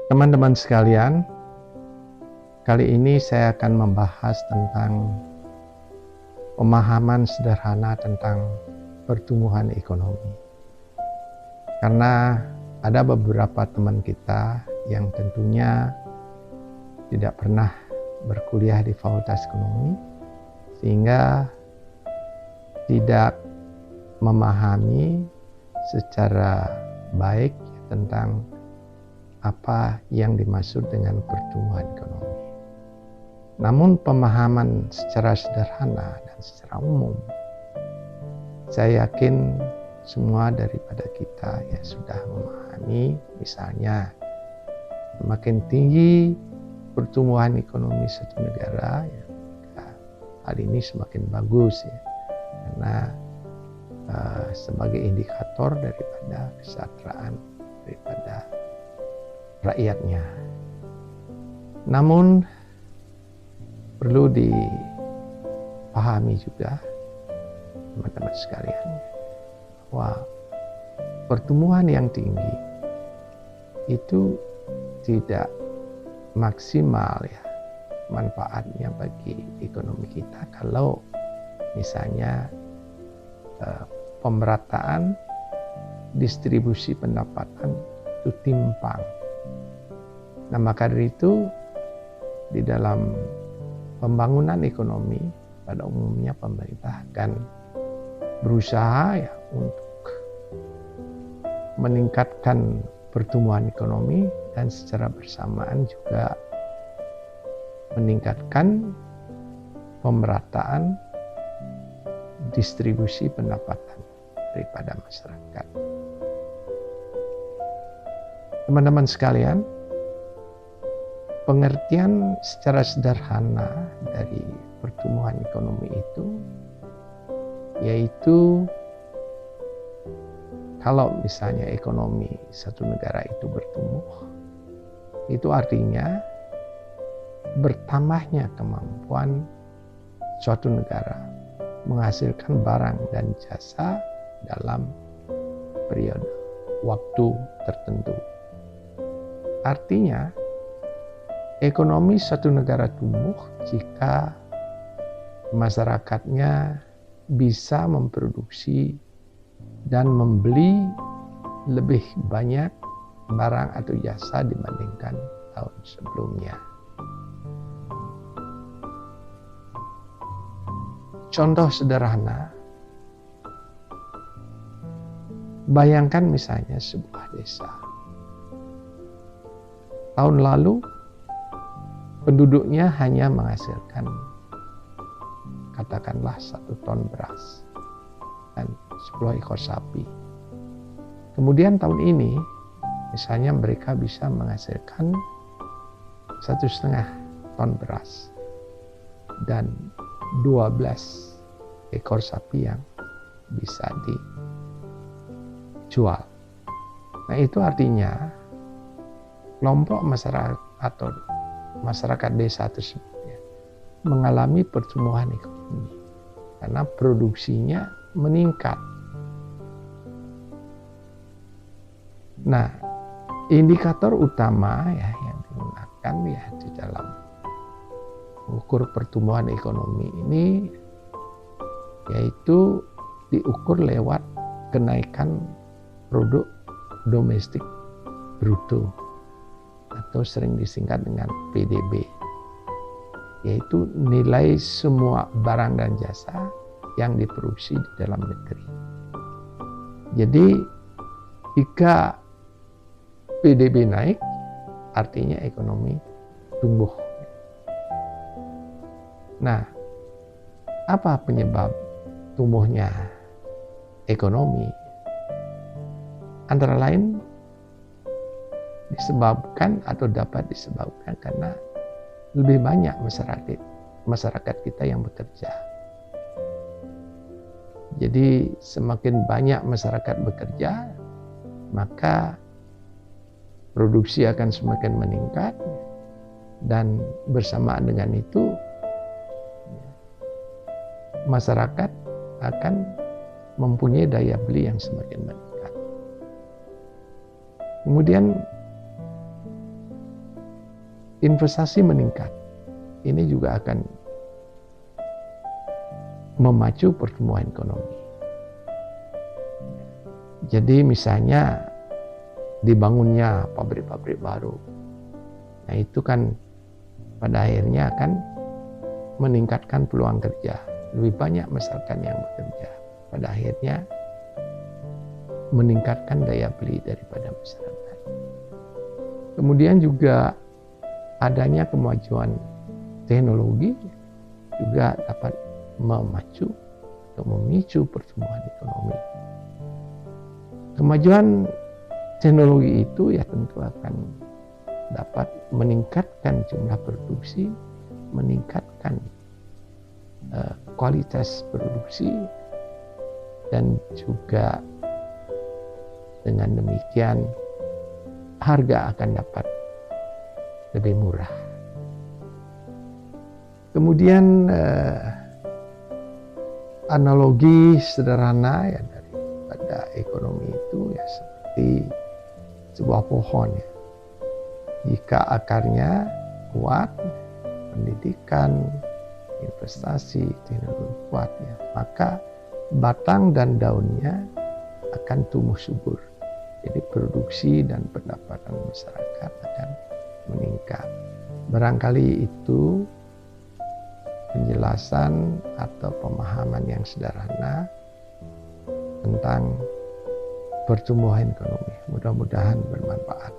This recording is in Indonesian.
Teman-teman sekalian, kali ini saya akan membahas tentang pemahaman sederhana tentang pertumbuhan ekonomi. Karena ada beberapa teman kita yang tentunya tidak pernah berkuliah di Fakultas Ekonomi, sehingga tidak memahami secara baik tentang apa yang dimaksud dengan pertumbuhan ekonomi. Namun pemahaman secara sederhana dan secara umum, saya yakin semua daripada kita yang sudah memahami, misalnya semakin tinggi pertumbuhan ekonomi suatu negara, ya, hal ini semakin bagus ya, karena sebagai indikator daripada kesejahteraan daripada rakyatnya. Namun perlu dipahami juga teman-teman sekalian bahwa pertumbuhan yang tinggi itu tidak maksimal ya manfaatnya bagi ekonomi kita kalau misalnya pemerataan distribusi pendapatan itu timpang. Nah, maka dari itu di dalam pembangunan ekonomi pada umumnya pemerintah akan berusaha ya untuk meningkatkan pertumbuhan ekonomi dan secara bersamaan juga meningkatkan pemerataan distribusi pendapatan daripada masyarakat. Teman-teman sekalian, pengertian secara sederhana dari pertumbuhan ekonomi itu yaitu kalau misalnya ekonomi satu negara itu bertumbuh, itu artinya bertambahnya kemampuan suatu negara menghasilkan barang dan jasa dalam periode waktu tertentu. Artinya ekonomi suatu negara tumbuh jika masyarakatnya bisa memproduksi dan membeli lebih banyak barang atau jasa dibandingkan tahun sebelumnya. Contoh sederhana, bayangkan misalnya sebuah desa. Tahun lalu penduduknya hanya menghasilkan katakanlah 1 ton beras dan 10 ekor sapi. Kemudian tahun ini misalnya mereka bisa menghasilkan 1,5 ton beras dan 12 ekor sapi yang bisa dijual. Nah, itu artinya kelompok masyarakat atau masyarakat desa tersebut ya, mengalami pertumbuhan ekonomi karena produksinya meningkat. Nah, indikator utama ya yang digunakan ya di dalam mengukur pertumbuhan ekonomi ini yaitu diukur lewat kenaikan produk domestik bruto atau sering disingkat dengan PDB, yaitu nilai semua barang dan jasa yang diproduksi di dalam negeri. Jadi jika PDB naik, artinya ekonomi tumbuh. Nah, apa penyebab tumbuhnya ekonomi? Antara lain disebabkan atau dapat disebabkan karena lebih banyak masyarakat kita yang bekerja. Jadi semakin banyak masyarakat bekerja, maka produksi akan semakin meningkat dan bersamaan dengan itu masyarakat akan mempunyai daya beli yang semakin meningkat. Kemudian investasi meningkat, ini juga akan memacu pertumbuhan ekonomi. Jadi misalnya dibangunnya pabrik-pabrik baru, nah itu kan pada akhirnya akan meningkatkan peluang kerja. Lebih banyak masyarakat yang bekerja. Pada akhirnya meningkatkan daya beli daripada masyarakat. Kemudian juga adanya kemajuan teknologi juga dapat memacu atau memicu pertumbuhan ekonomi. Kemajuan teknologi itu ya tentu akan dapat meningkatkan jumlah produksi, meningkatkan kualitas produksi, dan juga dengan demikian harga akan dapat lebih murah. Kemudian analogi sederhana ya daripada ekonomi itu ya seperti sebuah pohon ya. Jika akarnya kuat, pendidikan, investasi, teknologi kuat ya, maka batang dan daunnya akan tumbuh subur. Jadi produksi dan pendapatan masyarakat akan meningkat. Barangkali itu penjelasan atau pemahaman yang sederhana tentang pertumbuhan ekonomi. Mudah-mudahan bermanfaat.